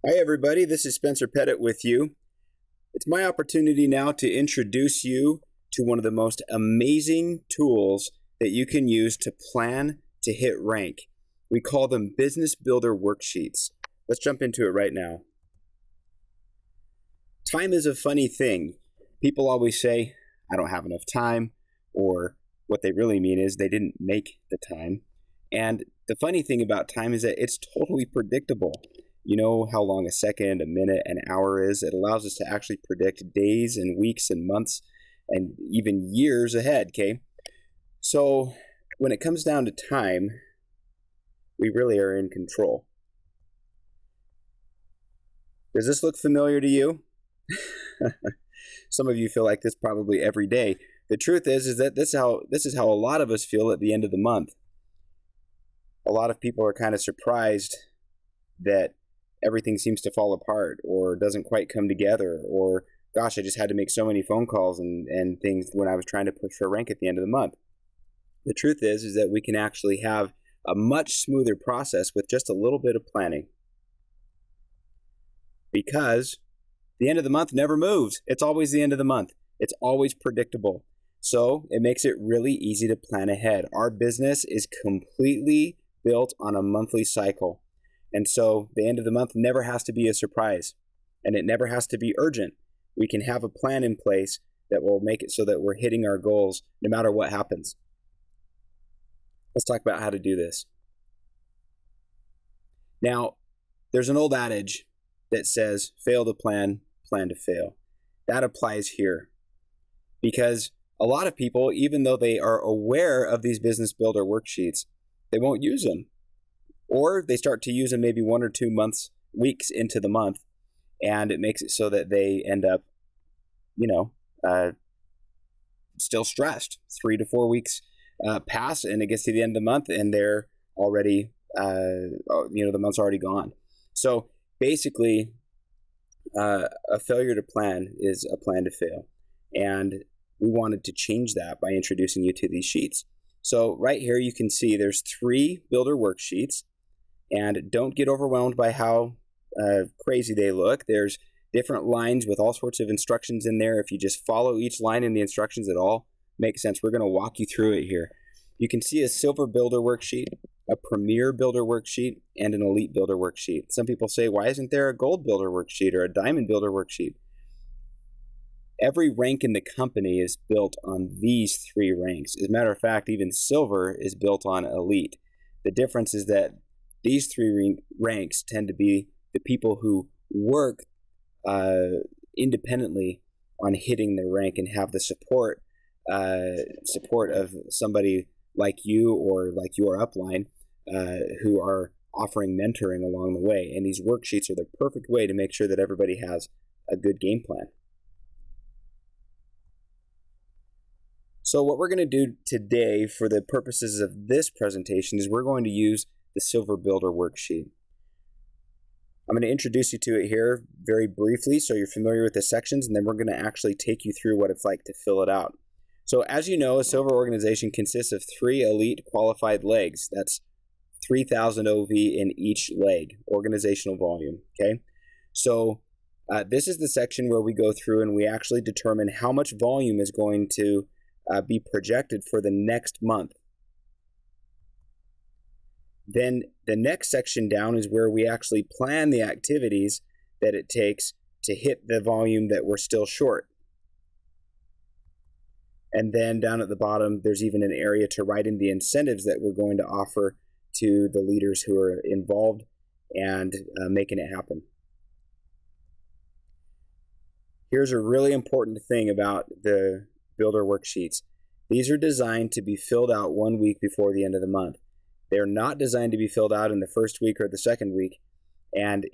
Hi, everybody. This is Spencer Pettit with you. It's my opportunity now to introduce you to one of the most amazing tools that you can use to plan to hit rank. We call them Business Builder Worksheets. Let's jump into it right now. Time is a funny thing. People always say, I don't have enough time, or what they really mean is they didn't make the time. And the funny thing about time is that it's totally predictable. You know how long a second, a minute, an hour is? It allows us to actually predict days and weeks and months and even years ahead, okay? So when it comes down to time, we really are in control. Does this look familiar to you? Some of you feel like this probably every day. The truth is that this is how a lot of us feel at the end of the month. A lot of people are kind of surprised that everything seems to fall apart or doesn't quite come together, or gosh, I just had to make so many phone calls and things when I was trying to push for a rank at the end of the month. The truth is that we can actually have a much smoother process with just a little bit of planning, because the end of the month never moves. It's always the end of the month. It's always predictable. So it makes it really easy to plan ahead. Our business is completely built on a monthly cycle. And so the end of the month never has to be a surprise, and it never has to be urgent. We can have a plan in place that will make it so that we're hitting our goals no matter what happens. Let's talk about how to do this. Now, there's an old adage that says, fail to plan, plan to fail. That applies here, because a lot of people, even though they are aware of these business builder worksheets, they won't use them. Or they start to use them maybe 1 or 2 weeks into the month, and it makes it so that they end up, still stressed. 3 to 4 weeks pass, and it gets to the end of the month, and they're already, the month's already gone. So basically, a failure to plan is a plan to fail. And we wanted to change that by introducing you to these sheets. So right here, you can see there's 3 builder worksheets. And don't get overwhelmed by how crazy they look. There's different lines with all sorts of instructions in there. If you just follow each line in the instructions, it all makes sense. We're going to walk you through it here. You can see a silver builder worksheet, a premier builder worksheet, and an elite builder worksheet. Some people say, why isn't there a gold builder worksheet or a diamond builder worksheet? Every rank in the company is built on these 3 ranks. As a matter of fact, even silver is built on elite. The difference is that these 3 ranks tend to be the people who work independently on hitting their rank and have the support of somebody like you or like your upline who are offering mentoring along the way. And these worksheets are the perfect way to make sure that everybody has a good game plan. So what we're going to do today for the purposes of this presentation is we're going to use the Silver Builder worksheet. I'm going to introduce you to it here very briefly so you're familiar with the sections, and then we're going to actually take you through what it's like to fill it out. So as you know, a silver organization consists of 3 elite qualified legs. That's 3,000 OV in each leg, organizational volume, okay? So this is the section where we go through and we actually determine how much volume is going to be projected for the next month. Then the next section down is where we actually plan the activities that it takes to hit the volume that we're still short. And then down at the bottom, there's even an area to write in the incentives that we're going to offer to the leaders who are involved and making it happen. Here's a really important thing about the builder worksheets. These are designed to be filled out 1 week before the end of the month. They're not designed to be filled out in the first week or the second week, and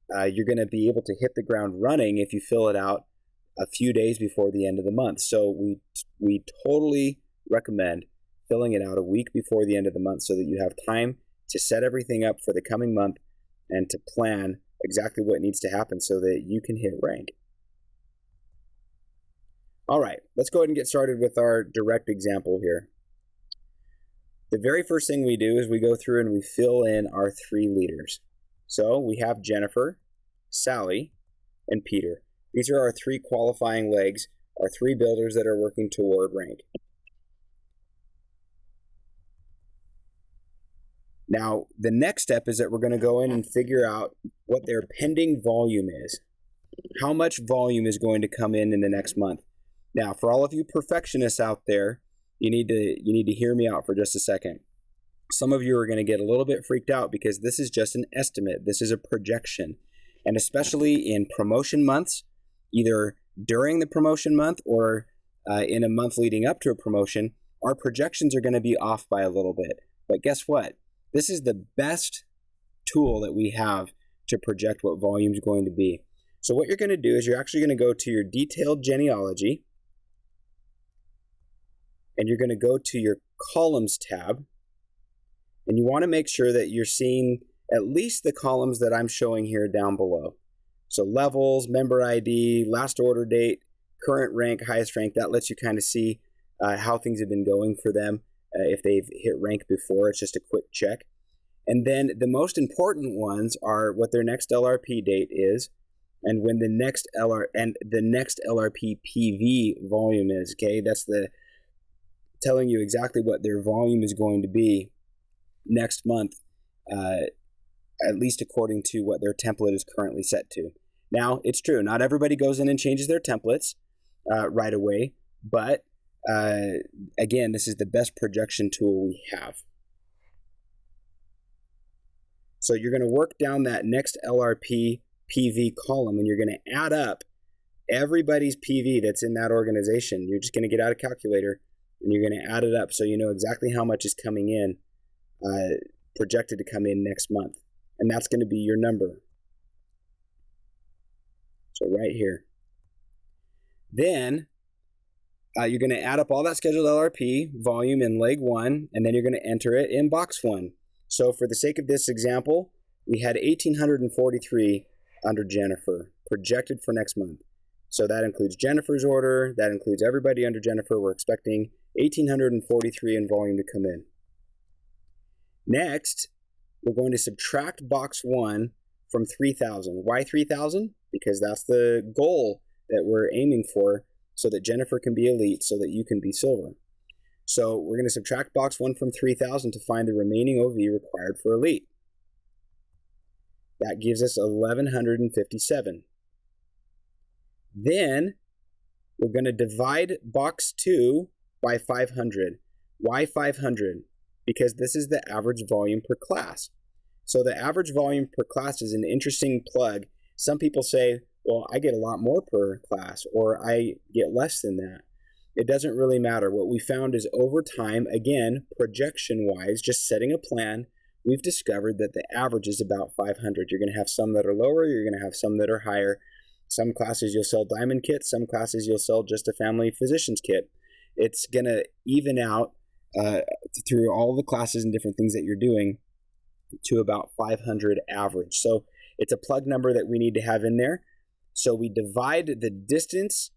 you're going to be able to hit the ground running if you fill it out a few days before the end of the month. So we totally recommend filling it out a week before the end of the month so that you have time to set everything up for the coming month and to plan exactly what needs to happen so that you can hit rank. All right, let's go ahead and get started with our direct example here. The very first thing we do is we go through and we fill in our 3 leaders. So we have Jennifer, Sally, and Peter. These are our 3 qualifying legs, our 3 builders that are working toward rank. Now, the next step is that we're going to go in and figure out what their pending volume is. How much volume is going to come in the next month? Now, for all of you perfectionists out there, you need to hear me out for just a second. Some of you are going to get a little bit freaked out because this is just an estimate. This is a projection. And especially in promotion months, either during the promotion month or in a month leading up to a promotion, our projections are going to be off by a little bit. But guess what? This is the best tool that we have to project what volume is going to be. So what you're going to do is you're actually going to go to your detailed genealogy, and you're going to go to your columns tab, and you want to make sure that you're seeing at least the columns that I'm showing here down below. So levels, member ID, last order date, current rank, highest rank. That lets you kind of see how things have been going for them. If they've hit rank before, it's just a quick check. And then the most important ones are what their next LRP date is, and when the next LRP PV volume is. Okay, that's telling you exactly what their volume is going to be next month, at least according to what their template is currently set to. Now, it's true, not everybody goes in and changes their templates right away, but again, this is the best projection tool we have. So you're going to work down that next LRP PV column, and you're going to add up everybody's PV that's in that organization. You're just going to get out a calculator, and you're going to add it up so you know exactly how much is coming in, projected to come in next month. And that's going to be your number. So right here. Then you're going to add up all that scheduled LRP volume in leg 1, and then you're going to enter it in box 1. So for the sake of this example, we had 1,843 under Jennifer projected for next month. So that includes Jennifer's order, that includes everybody under Jennifer. We're expecting 1,843 in volume to come in. Next, we're going to subtract box 1 from 3,000. Why 3,000? Because that's the goal that we're aiming for, so that Jennifer can be elite, so that you can be silver. So we're going to subtract box 1 from 3,000 to find the remaining OV required for elite. That gives us 1,157. Then we're going to divide box 2 by 500. Why 500? Because this is the average volume per class. So the average volume per class is an interesting plug. Some people say, well, I get a lot more per class, or I get less than that. It doesn't really matter. What we found is over time, again, projection-wise, just setting a plan, we've discovered that the average is about 500. You're going to have some that are lower, you're going to have some that are higher. Some classes you'll sell diamond kits, some classes you'll sell just a family physician's kit. It's going to even out through all the classes and different things that you're doing to about 500 average. So it's a plug number that we need to have in there. So we divide the distance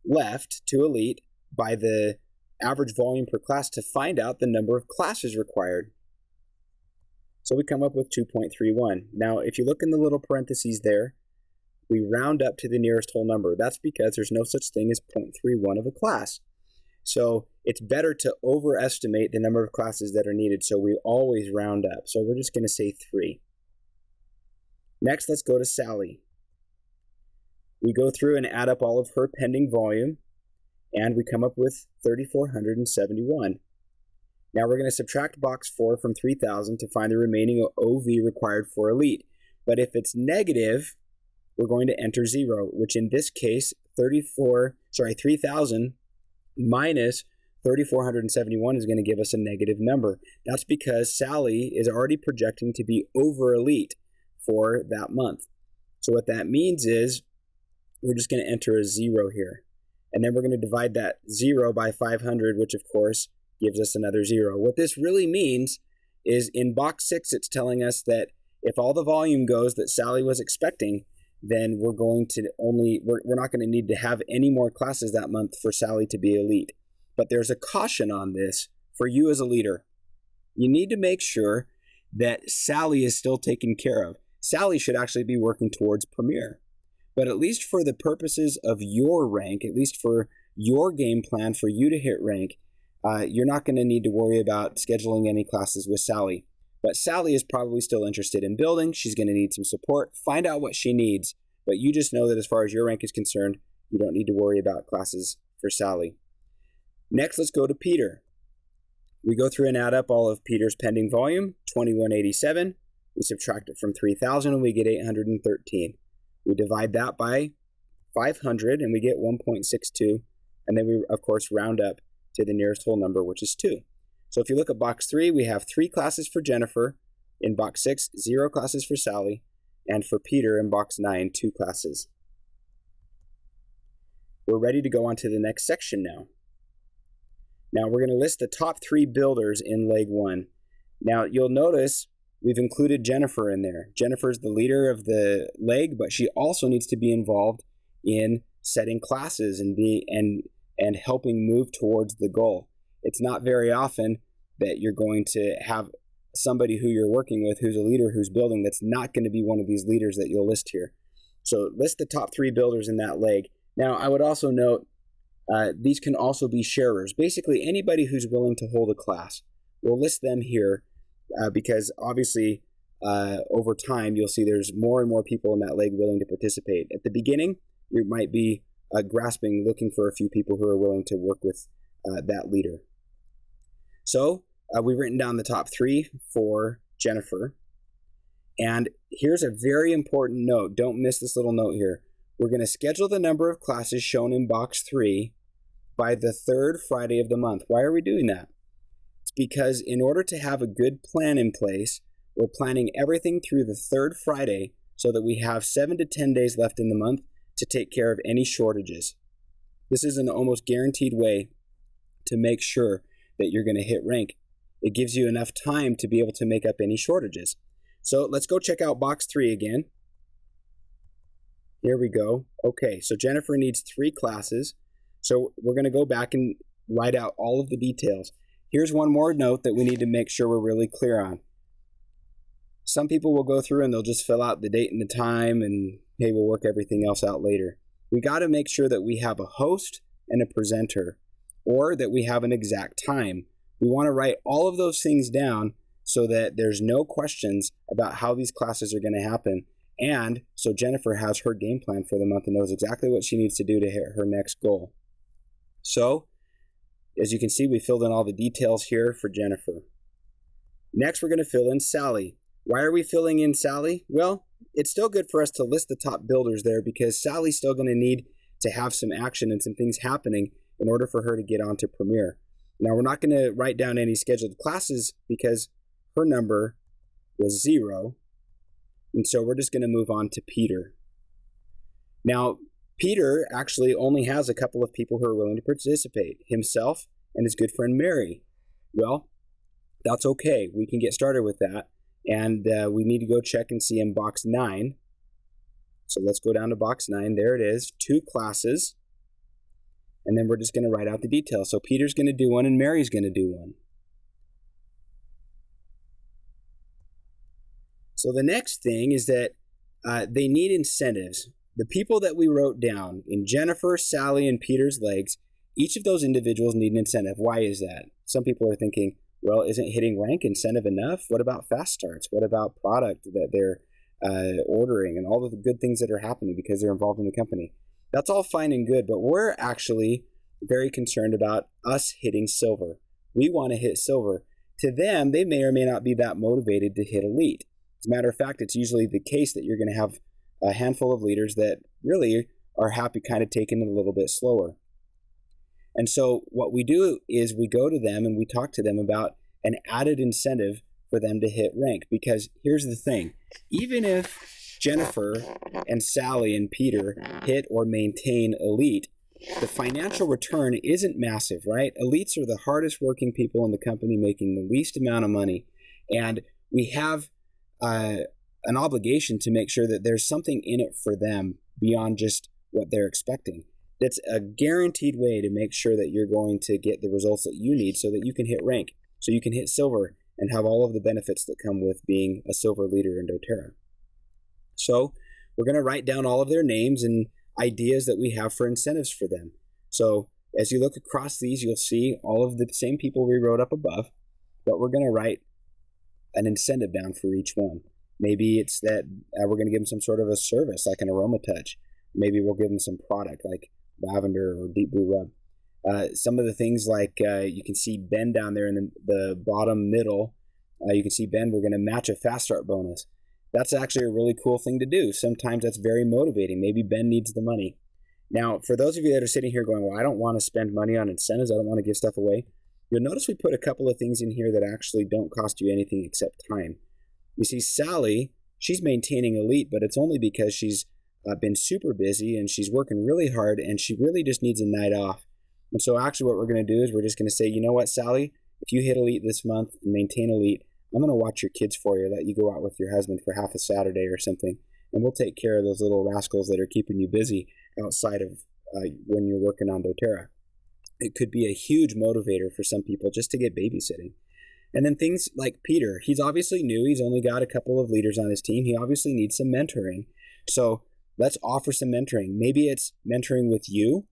left to elite by the average volume per class to find out the number of classes required. So we come up with 2.31. Now, if you look in the little parentheses there, we round up to the nearest whole number. That's because there's no such thing as 0.31 of a class. So it's better to overestimate the number of classes that are needed, so we always round up. So we're just going to say 3. Next, let's go to Sally. We go through and add up all of her pending volume, and we come up with 3,471. Now we're going to subtract box 4 from 3,000 to find the remaining OV required for elite. But if it's negative, we're going to enter 0, which in this case, 3,000 minus 3,471 is going to give us a negative number. That's because Sally is already projecting to be over elite for that month. So what that means is we're just going to enter a 0 here. And then we're going to divide that 0 by 500, which of course gives us another 0. What this really means is in box 6, it's telling us that if all the volume goes that Sally was expecting, then we're not going to need to have any more classes that month for Sally to be elite. But there's a caution on this for you as a leader. You need to make sure that Sally is still taken care of. Sally should actually be working towards Premier. But at least for the purposes of your rank, at least for your game plan for you to hit rank, you're not going to need to worry about scheduling any classes with Sally. But Sally is probably still interested in building. She's going to need some support. Find out what she needs. But you just know that as far as your rank is concerned, you don't need to worry about classes for Sally. Next, let's go to Peter. We go through and add up all of Peter's pending volume, 2187. We subtract it from 3,000 and we get 813. We divide that by 500 and we get 1.62. And then we, of course, round up to the nearest whole number, which is 2. So if you look at box 3, we have 3 classes for Jennifer. In box 6, 0 classes for Sally. And for Peter in box 9, 2 classes. We're ready to go on to the next section now. Now we're going to list the top 3 builders in leg 1. Now you'll notice we've included Jennifer in there. Jennifer's the leader of the leg, but she also needs to be involved in setting classes and helping move towards the goal. It's not very often that you're going to have somebody who you're working with who's a leader who's building that's not going to be one of these leaders that you'll list here. So list the top 3 builders in that leg. Now I would also note these can also be sharers. Basically anybody who's willing to hold a class. We'll list them here because obviously over time you'll see there's more and more people in that leg willing to participate. At the beginning you might be grasping, looking for a few people who are willing to work with that leader. So we've written down the top 3 for Jennifer. And here's a very important note. Don't miss this little note here. We're going to schedule the number of classes shown in box 3 by the 3rd Friday of the month. Why are we doing that? It's because in order to have a good plan in place, we're planning everything through the 3rd Friday so that we have 7 to 10 days left in the month to take care of any shortages. This is an almost guaranteed way to make sure that you're going to hit rank. It gives you enough time to be able to make up any shortages. So let's go check out box 3 again. Here we go. Okay, so Jennifer needs 3 classes. So we're going to go back and write out all of the details. Here's one more note that we need to make sure we're really clear on. Some people will go through and they'll just fill out the date and the time and, hey, we'll work everything else out later. We got to make sure that we have a host and a presenter, or that we have an exact time. We want to write all of those things down so that there's no questions about how these classes are going to happen. And so Jennifer has her game plan for the month and knows exactly what she needs to do to hit her next goal. So, as you can see, we filled in all the details here for Jennifer. Next, we're going to fill in Sally. Why are we filling in Sally? Well, it's still good for us to list the top builders there because Sally's still going to need to have some action and some things happening in order for her to get onto Premier. Now, we're not going to write down any scheduled classes because her number was 0. And so we're just going to move on to Peter. Now, Peter actually only has a couple of people who are willing to participate, himself and his good friend Mary. Well, that's okay. We can get started with that. And we need to go check and see in box 9. So let's go down to box 9. There it is, 2 classes. And then we're just going to write out the details. So Peter's going to do one and Mary's going to do one. So the next thing is that they need incentives. The people that we wrote down in Jennifer, Sally, and Peter's legs, each of those individuals need an incentive. Why is that? Some people are thinking, well, isn't hitting rank incentive enough? What about fast starts? What about product that they're ordering and all of the good things that are happening because they're involved in the company? That's all fine and good, but we're actually very concerned about us hitting silver. We want to hit silver. To them, they may or may not be that motivated to hit elite. As a matter of fact, it's usually the case that you're going to have a handful of leaders that really are happy kind of taking it a little bit slower. And so what we do is we go to them and we talk to them about an added incentive for them to hit rank. Because here's the thing, even if Jennifer and Sally and Peter hit or maintain elite, the financial return isn't massive, right? Elites are the hardest working people in the company making the least amount of money. And we have an obligation to make sure that there's something in it for them beyond just what they're expecting. That's a guaranteed way to make sure that you're going to get the results that you need so that you can hit rank, so you can hit silver and have all of the benefits that come with being a silver leader in doTERRA. So we're going to write down all of their names and ideas that we have for incentives for them. So as you look across these, you'll see all of the same people we wrote up above, but we're going to write an incentive down for each one. Maybe it's that we're going to give them some sort of a service, like an aroma touch. Maybe we'll give them some product like lavender or deep blue rub. Some of the things like you can see Ben down there in the bottom middle. You can see Ben, we're going to match a fast start bonus. That's actually a really cool thing to do. Sometimes that's very motivating. Maybe Ben needs the money. Now, for those of you that are sitting here going, well, I don't want to spend money on incentives. I don't want to give stuff away. You'll notice we put a couple of things in here that actually don't cost you anything except time. You see, Sally, she's maintaining Elite, but it's only because she's been super busy and she's working really hard and she really just needs a night off. And so actually what we're going to do is we're just going to say, you know what, Sally, if you hit Elite this month and maintain Elite, I'm going to watch your kids for you, let you go out with your husband for half a Saturday or something, and we'll take care of those little rascals that are keeping you busy outside of when you're working on doTERRA. It could be a huge motivator for some people just to get babysitting. And then things like Peter, he's obviously new. He's only got a couple of leaders on his team. He obviously needs some mentoring. So let's offer some mentoring. Maybe it's mentoring with you,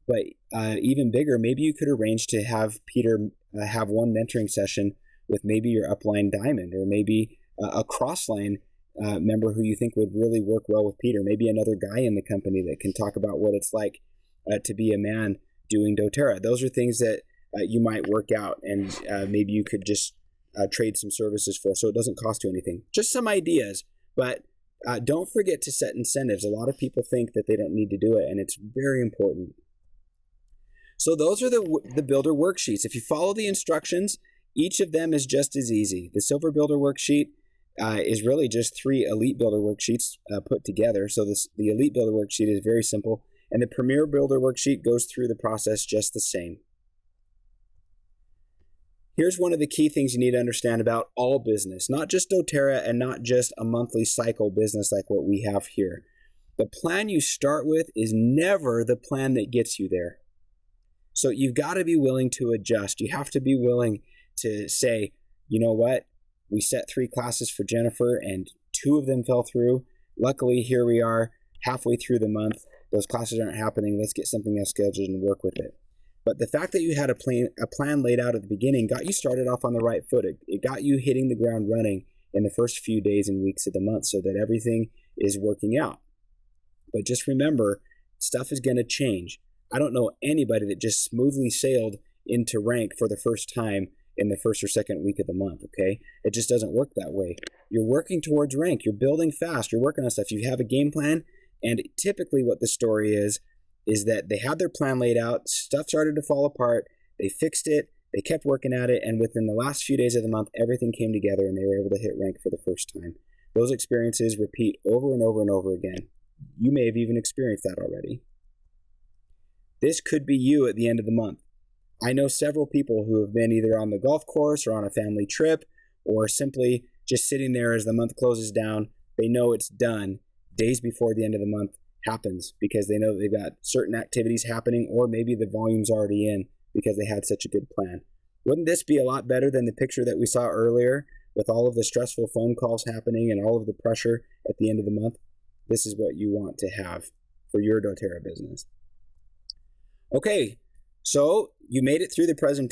but even bigger, maybe you could arrange to have Peter have one mentoring session with maybe your upline diamond, or maybe a crossline member who you think would really work well with Peter. Maybe another guy in the company that can talk about what it's like to be a man doing doTERRA. Those are things that you might work out, and maybe you could just trade some services for, so it doesn't cost you anything. Just some ideas, but don't forget to set incentives. A lot of people think that they don't need to do it, and it's very important. So those are the builder worksheets. If you follow the instructions, each of them is just as easy. The Silver Builder worksheet is really just 3 Elite Builder worksheets put together. So the Elite Builder worksheet is very simple, and the Premier Builder worksheet goes through the process just the same. Here's one of the key things you need to understand about all business, not just doTERRA and not just a monthly cycle business like what we have here. The plan you start with is never the plan that gets you there. So you've got to be willing to adjust. You have to be willing to say, you know what, we set 3 classes for Jennifer and 2 of them fell through. Luckily, here we are halfway through the month. Those classes aren't happening. Let's get something else scheduled and work with it. But the fact that you had a plan laid out at the beginning got you started off on the right foot. It got you hitting the ground running in the first few days and weeks of the month so that everything is working out. But just remember, stuff is going to change. I don't know anybody that just smoothly sailed into rank for the first time in the first or second week of the month, okay? It just doesn't work that way. You're working towards rank. You're building fast. You're working on stuff. You have a game plan, and typically what the story is that they had their plan laid out, stuff started to fall apart, they fixed it, they kept working at it, and within the last few days of the month, everything came together and they were able to hit rank for the first time. Those experiences repeat over and over and over again. You may have even experienced that already. This could be you at the end of the month. I know several people who have been either on the golf course or on a family trip or simply just sitting there as the month closes down. They know it's done days before the end of the month happens because they know they've got certain activities happening, or maybe the volume's already in because they had such a good plan. Wouldn't this be a lot better than the picture that we saw earlier with all of the stressful phone calls happening and all of the pressure at the end of the month? This is what you want to have for your doTERRA business. Okay, so you made it through the presentation.